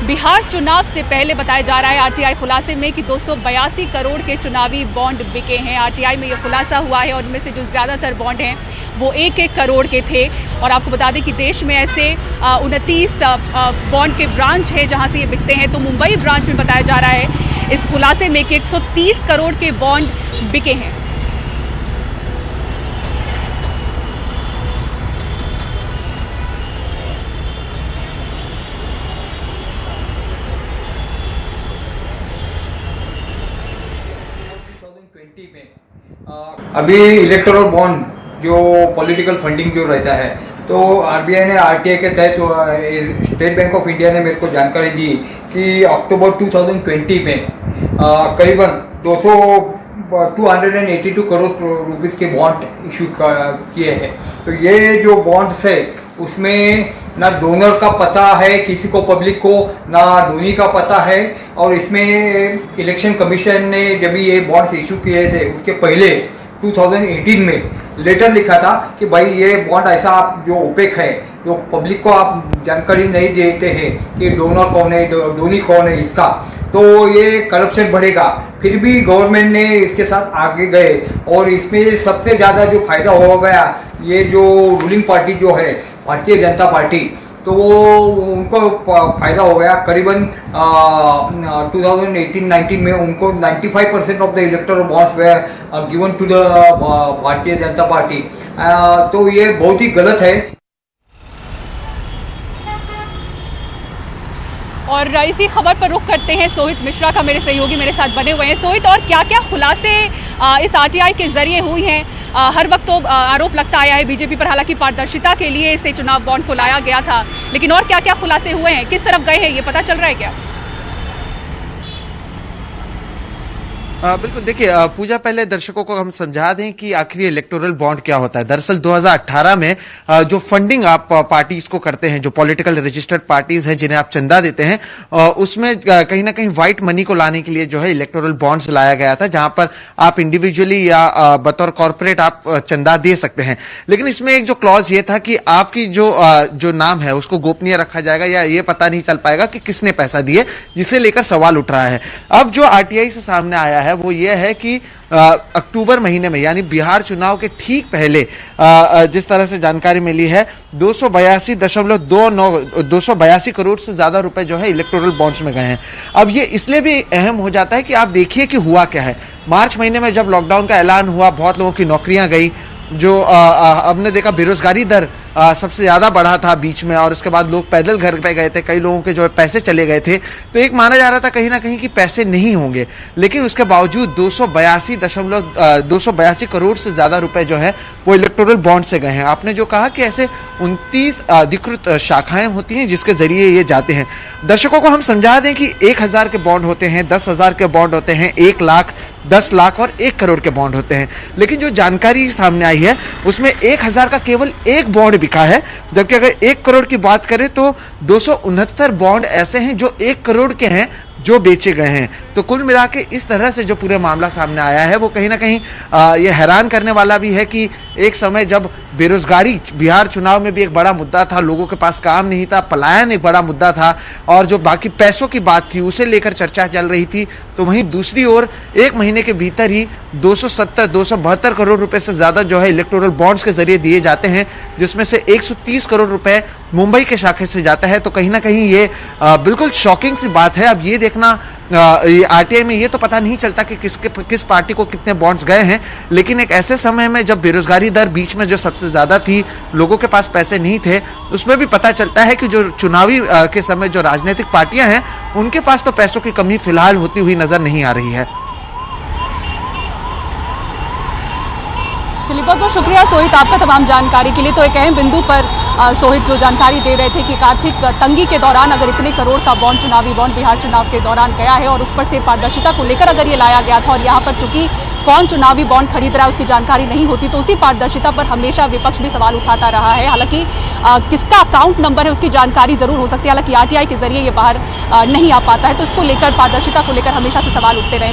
बिहार चुनाव से पहले बताया जा रहा है आरटीआई खुलासे में कि 282 करोड़ के चुनावी बॉन्ड बिके हैं। आरटीआई में ये खुलासा हुआ है और इनमें से जो ज़्यादातर बॉन्ड हैं वो 1-1 करोड़ के थे। और आपको बता दें कि देश में ऐसे 29 बॉन्ड के ब्रांच है जहां से ये बिकते हैं। तो मुंबई ब्रांच में बताया जा रहा है इस खुलासे में कि 130 करोड़ के बॉन्ड बिके हैं। अभी इलेक्टोरल बॉन्ड जो पॉलिटिकल फंडिंग जो रहता है, तो आरबीआई ने आरटीआई के तहत स्टेट बैंक ऑफ इंडिया ने मेरे को जानकारी दी कि अक्टूबर 2020 में करीबन 282 करोड़ रुपीस के बॉन्ड इशू किए हैं। तो ये जो बॉन्ड्स है उसमें ना डोनर का पता है किसी को, पब्लिक को, ना डोनी का पता है। और इसमें इलेक्शन कमीशन ने जब ये बॉन्ड्स इशू किए थे उसके पहले 2018 में लेटर लिखा था कि भाई ये बॉन्ड ऐसा आप जो ओपेक है, जो पब्लिक को आप जानकारी नहीं देते हैं कि डोनर कौन है, डोनी कौन है इसका, तो ये करप्शन बढ़ेगा। फिर भी गवर्नमेंट ने इसके साथ आगे गए और इसमें सबसे ज्यादा जो फायदा हो गया, ये जो रूलिंग पार्टी जो है भारतीय जनता पार्टी, तो वो उनको फायदा हो गया। करीबन 2018-19 में उनको 95% of the electoral bonds were given to the Bharatiya Janata party. तो ये बहुत ही गलत है। और इसी खबर पर रुख करते हैं सोहित मिश्रा का, मेरे सहयोगी मेरे साथ बने हुए हैं। सोहित, और क्या क्या खुलासे इस आरटीआई के जरिए हुई हैं? हर वक्त तो आरोप लगता आया है बीजेपी पर, हालांकि पारदर्शिता के लिए इसे चुनाव बॉन्ड को लाया गया था, लेकिन और क्या क्या खुलासे हुए हैं, किस तरफ गए हैं, ये पता चल रहा है क्या? बिल्कुल, देखिए पूजा, पहले दर्शकों को हम समझा दें कि आखिर इलेक्टोरल बॉन्ड क्या होता है। दरअसल 2018 में जो फंडिंग आप पार्टीज को करते हैं, जो पॉलिटिकल रजिस्टर्ड पार्टीज हैं जिन्हें आप चंदा देते हैं, उसमें कहीं ना कहीं व्हाइट मनी को लाने के लिए जो है इलेक्टोरल बॉन्ड्स लाया गया था, जहां पर आप इंडिविजुअली या बतौर कॉर्पोरेट आप चंदा दे सकते हैं। लेकिन इसमें एक जो क्लॉज ये था कि आपकी जो नाम है उसको गोपनीय रखा जाएगा, या ये पता नहीं चल पाएगा कि किसने पैसा दिए, जिसे लेकर सवाल उठ रहा है। अब जो आरटीआई से सामने आया है वो ये है कि अक्टूबर महीने में, यानी बिहार चुनाव के ठीक पहले, जिस तरह से जानकारी मिली है, 282 करोड़ से ज्यादा रुपए जो है इलेक्टोरल बॉन्ड्स में गए हैं। अब ये इसलिए भी अहम हो जाता है कि आप देखिए कि हुआ क्या है। मार्च महीने में जब लॉकडाउन का ऐलान हुआ, बहुत लोगों की नौकरियां गई, जो हमने देखा बेरोजगारी दर सबसे ज्यादा बढ़ा था बीच में, और उसके बाद लोग पैदल घर पे गए थे, कई लोगों के जो पैसे चले गए थे। तो एक माना जा रहा था कहीं ना कहीं कि पैसे नहीं होंगे, लेकिन उसके बावजूद 282 करोड़ से ज्यादा रुपए जो है वो इलेक्टोरल बॉन्ड से गए हैं। आपने जो कहा कि ऐसे 29 अधिकृत शाखाएं होती हैं जिसके जरिए ये जाते हैं। दर्शकों को हम समझा दें कि 1000 के बॉन्ड होते हैं, 10,000 के बॉन्ड होते हैं, 1 लाख, 10 लाख और 1 करोड़ के बॉन्ड होते हैं। लेकिन जो जानकारी सामने आई है उसमें 1000 का केवल एक बॉन्ड बिका है, जबकि अगर 1 करोड़ की बात करें तो 269 बॉन्ड ऐसे हैं जो 1 करोड़ के हैं जो बेचे गए हैं। तो कुल मिला के इस तरह से जो पूरा मामला सामने आया है वो कहीं ना कहीं ये हैरान करने वाला भी है कि एक समय जब बेरोजगारी बिहार चुनाव में भी एक बड़ा मुद्दा था, लोगों के पास काम नहीं था, पलायन एक बड़ा मुद्दा था, और जो बाकी पैसों की बात थी उसे लेकर चर्चा चल रही थी, तो वहीं दूसरी ओर एक महीने के भीतर ही 272 करोड़ रुपए से ज्यादा जो है इलेक्टोरल बॉन्ड्स के जरिए दिए जाते हैं, जिसमें से 130 करोड़ रुपए मुंबई के शाखे से जाता है। तो कहीं ना कहीं ये बिल्कुल शॉकिंग सी बात है। अब ये देखना, आरटीआई में ये तो पता नहीं चलता कि किस पार्टी को कितने बॉन्ड्स गए हैं, लेकिन एक ऐसे समय में जब बेरोजगारी दर बीच में जो सबसे ज्यादा थी, लोगों के पास पैसे नहीं थे, उसमें भी पता चलता है कि जो चुनावी के समय जो राजनीतिक पार्टियां हैं उनके पास तो पैसों की कमी फिलहाल होती हुई नजर नहीं आ रही है। चलिए, बहुत बहुत शुक्रिया सोहित आपका तमाम जानकारी के लिए। तो एक अहम बिंदु पर सोहित जो जानकारी दे रहे थे कि आर्थिक तंगी के दौरान अगर इतने करोड़ का बॉन्ड, चुनावी बॉन्ड बिहार चुनाव के दौरान गया है और उस पर से पारदर्शिता को लेकर अगर ये लाया गया था, और यहाँ पर चूंकि कौन चुनावी बॉन्ड खरीद रहा है उसकी जानकारी नहीं होती, तो उसी पारदर्शिता पर हमेशा विपक्ष भी सवाल उठाता रहा है। हालांकि किसका अकाउंट नंबर है उसकी जानकारी जरूर हो सकती है, हालांकि आरटीआई के जरिए ये बाहर नहीं आ पाता है, तो इसको लेकर, पारदर्शिता को लेकर हमेशा से सवाल उठते रहे।